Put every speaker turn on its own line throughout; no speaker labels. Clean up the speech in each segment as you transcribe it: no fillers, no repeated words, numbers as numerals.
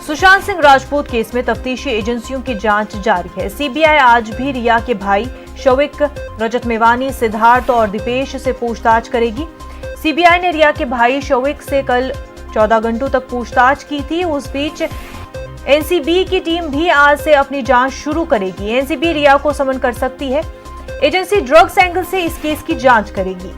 Sushant Singh Rajput case में तफ्तीशी एजेंसियों की जांच जारी है। सीबीआई आज भी रिया के भाई शौविक, रजत मेवानी, सिद्धार्थ और दीपेश से पूछताछ करेगी। सीबीआई ने रिया के भाई शौविक से कल 14 घंटों तक पूछताछ की थी। उस बीच एनसीबी की टीम भी आज से अपनी जांच शुरू करेगी। एनसीबी रिया को समन कर सकती है। एजेंसी ड्रग्स एंगल से इस केस की जांच करेगी।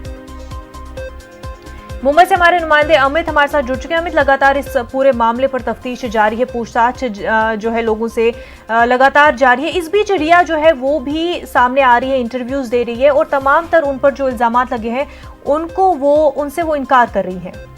मुंबई से हमारे नुमाइंदे अमित हमारे साथ जुड़ चुके हैं। अमित, लगातार इस पूरे मामले पर तफ्तीश जारी है, पूछताछ जो है लोगों से लगातार जारी है। इस बीच रिया जो है वो भी सामने आ रही है, इंटरव्यूज दे रही है और तमाम तर उन पर जो इल्जामात लगे हैं उनसे वो इनकार कर रही है।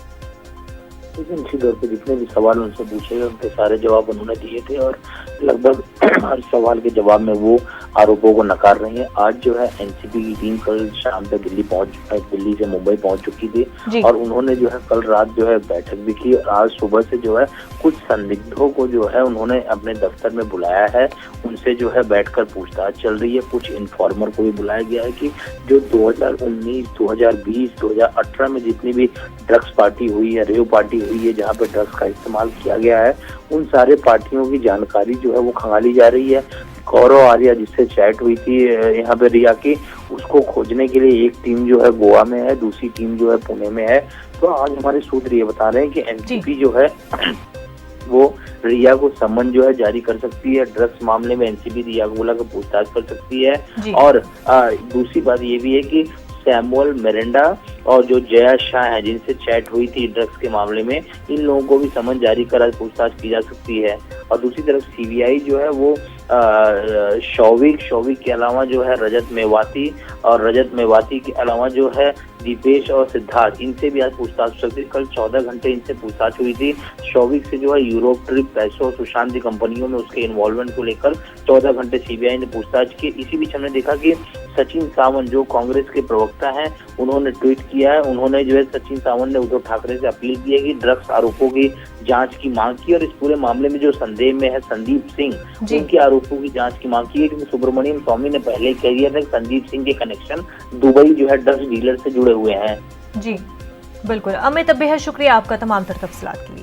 निश्चित तौर पर जितने भी सवाल उनसे पूछे गए उनके सारे जवाब उन्होंने दिए थे और लगभग हर सवाल के जवाब में वो आरोपों को नकार रही है। आज जो है एनसीबी की टीम कल शाम तक दिल्ली से मुंबई पहुंच चुकी थी और उन्होंने जो है कल रात जो है बैठक भी की और आज सुबह से जो है कुछ संदिग्धों को जो है उन्होंने अपने दफ्तर में बुलाया है। उनसे जो है बैठकर पूछताछ चल रही है। कुछ इन्फॉर्मर को भी बुलाया गया है कि जो 2019, 2020, 2018 में जितनी भी ड्रग्स पार्टी हुई है, रेव पार्टी हुई है जहाँ पे ड्रग्स का इस्तेमाल किया गया है, उन सारे पार्टियों की जानकारी जो है वो खंगाली जा रही है। गौरव आर्या जिससे चैट हुई थी यहाँ पे रिया की, उसको खोजने के लिए एक टीम जो है गोवा में है, दूसरी टीम जो है पुणे में है। तो आज हमारे सूत्र ये बता रहे हैं कि एनसीबी जो है वो रिया को सम्मन जो है जारी कर सकती है। ड्रग्स मामले में एनसीबी रिया को बुला कर पूछताछ कर सकती है। और दूसरी बात ये भी है कि सैमुअल मिरांडा और जो जया शाह है जिनसे चैट हुई थी ड्रग्स के मामले में, इन लोगों को भी समन जारी कर पूछताछ की जा सकती है। और दूसरी तरफ सीबीआई जो है वो शौविक के अलावा जो है रजत मेवाती के अलावा जो है दीपेश और सिद्धार्थ, इनसे भी आज पूछताछ हो सकती है। कल 14 घंटे इनसे पूछताछ हुई थी। शौविक से जो है यूरोप ट्रिप, पैसों, सुशांत की कंपनियों में उसके इन्वॉल्वमेंट को लेकर 14 घंटे सीबीआई ने पूछताछ की। इसी बीच हमने देखा कि सचिन सावंत जो कांग्रेस के प्रवक्ता हैं, उन्होंने ट्वीट किया है। उन्होंने जो है सचिन सावंत ने उद्धव ठाकरे से अपील की है कि ड्रग्स आरोपों की जांच की मांग की और इस पूरे मामले में जो संदेह में है संदीप सिंह, उनके आरोपों की जांच की मांग की है। क्योंकि सुब्रमण्यम स्वामी ने पहले कह दिया था कि संदीप सिंह के कनेक्शन दुबई जो है ड्रग्स डीलर से जुड़े हुए हैं।
जी बिल्कुल अमित, बेहद शुक्रिया आपका तमाम तर तफसीलात के लिए।